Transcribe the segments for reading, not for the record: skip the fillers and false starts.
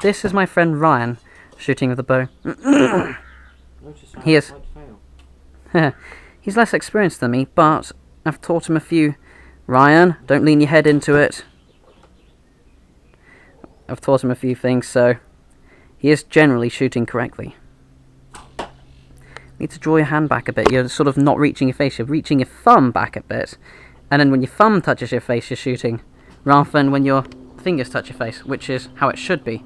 This is my friend Ryan shooting with the bow. He is. He's less experienced than me, but I've taught him a few. Ryan, don't lean your head into it. I've taught him a few things, so he is generally shooting correctly. You need to draw your hand back a bit. You're sort of not reaching your face, you're reaching your thumb back a bit. And then when your thumb touches your face, you're shooting, rather than when your fingers touch your face, which is how it should be.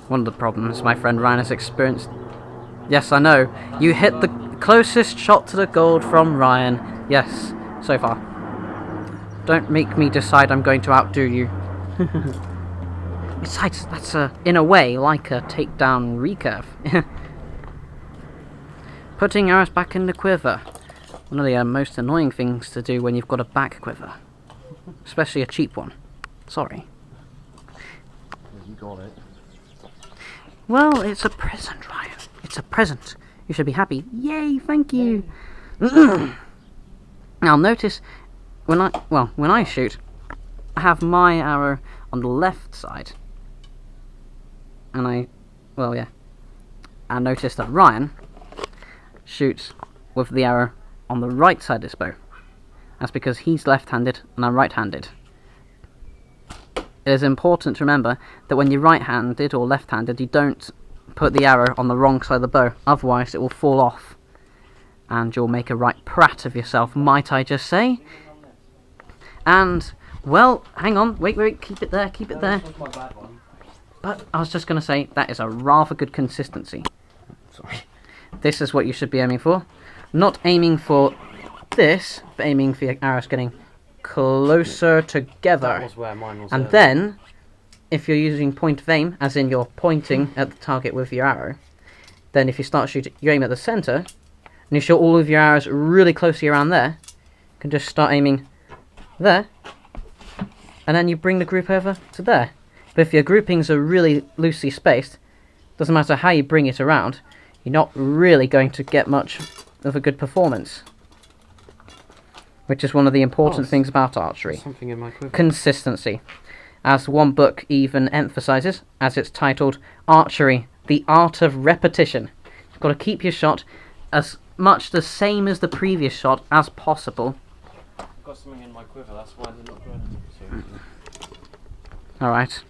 One of the problems my friend Ryan has experienced. Yes, I know. You hit the closest shot to the gold from Ryan. Yes, so far. Don't make me decide I'm going to outdo you. Besides, that's in a way like a takedown recurve. Putting arrows back in the quiver. One of the most annoying things to do when you've got a back quiver. Especially a cheap one. Sorry. You got it. Well, it's a present, Ryan. It's a present. You should be happy. Yay, thank you. Now notice, when I shoot, I have my arrow on the left side. And and notice that Ryan shoots with the arrow on the right side of his bow. That's because he's left-handed and I'm right-handed. It is important to remember that when you're right-handed or left-handed, you don't put the arrow on the wrong side of the bow, otherwise it will fall off. And you'll make a right prat of yourself, might I just say. And, well, hang on, wait, keep it there. But I was just going to say, that is a rather good consistency. Sorry. This is what you should be aiming for. Not aiming for this, but aiming for your arrows getting closer together. That was where mine was. And then, if you're using point of aim, as in you're pointing at the target with your arrow, then if you start shooting, you aim at the centre, and you shoot all of your arrows really closely around there, you can just start aiming there, and then you bring the group over to there. But if your groupings are really loosely spaced, doesn't matter how you bring it around, you're not really going to get much of a good performance. Which is one of the important things about archery. Something in my quiver. Consistency. As one book even emphasises, as it's titled, Archery, the Art of Repetition. You've got to keep your shot as much the same as the previous shot as possible. I've got something in my quiver, that's why they're not running. Alright.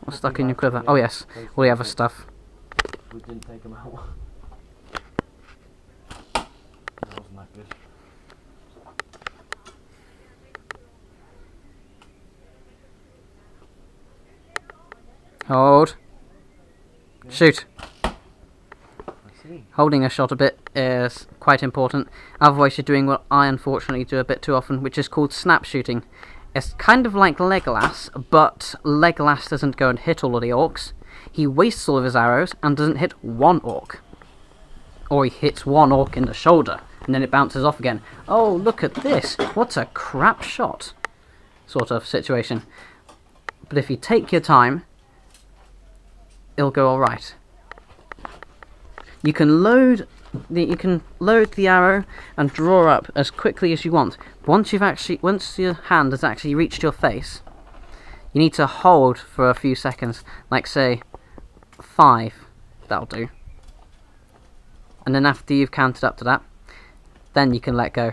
What's stuck in your quiver? Oh yes, all the other stuff. We didn't take them out. That wasn't that good. Hold. Shoot. I see. Holding a shot a bit is quite important. Otherwise you're doing what I unfortunately do a bit too often, which is called snap shooting. It's kind of like Legolas, but Legolas doesn't go and hit all of the orcs. He wastes all of his arrows and doesn't hit one orc. Or he hits one orc in the shoulder, and then it bounces off again. Oh, look at this. What a crap shot. Sort of situation. But if you take your time, it'll go alright. You can load the arrow and draw up as quickly as you want. Once your hand has actually reached your face, you need to hold for a few seconds, like say 5. That'll do. And then after you've counted up to that, then you can let go.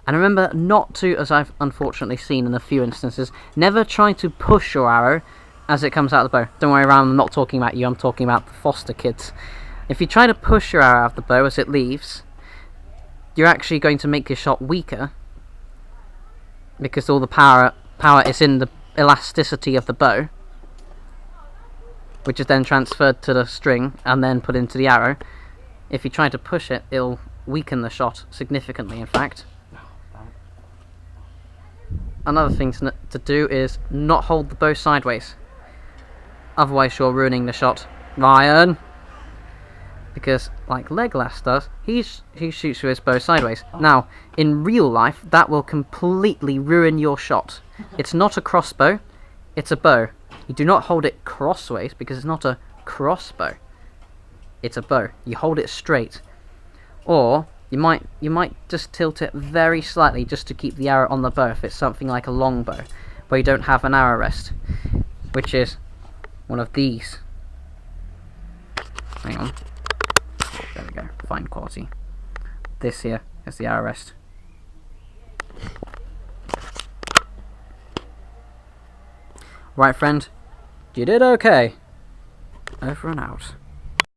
And remember not to, as I've unfortunately seen in a few instances, never try to push your arrow as it comes out of the bow. Don't worry, I'm not talking about you, I'm talking about the foster kids. If you try to push your arrow out of the bow as it leaves, you're actually going to make your shot weaker, because all the power is in the elasticity of the bow, which is then transferred to the string and then put into the arrow. If you try to push it, it'll weaken the shot significantly, in fact. Another thing to do is not hold the bow sideways. Otherwise you're ruining the shot. Ryan! Because, like Legolas does, he shoots with his bow sideways. Now, in real life, that will completely ruin your shot. It's not a crossbow, it's a bow. You do not hold it crossways, because it's not a crossbow. It's a bow. You hold it straight. Or, you might just tilt it very slightly just to keep the arrow on the bow if it's something like a long bow. where you don't have an arrow rest, which is one of these. Hang on. There we go. Fine quality. This here is the arrow rest. Right, friend. You did okay. Over and out.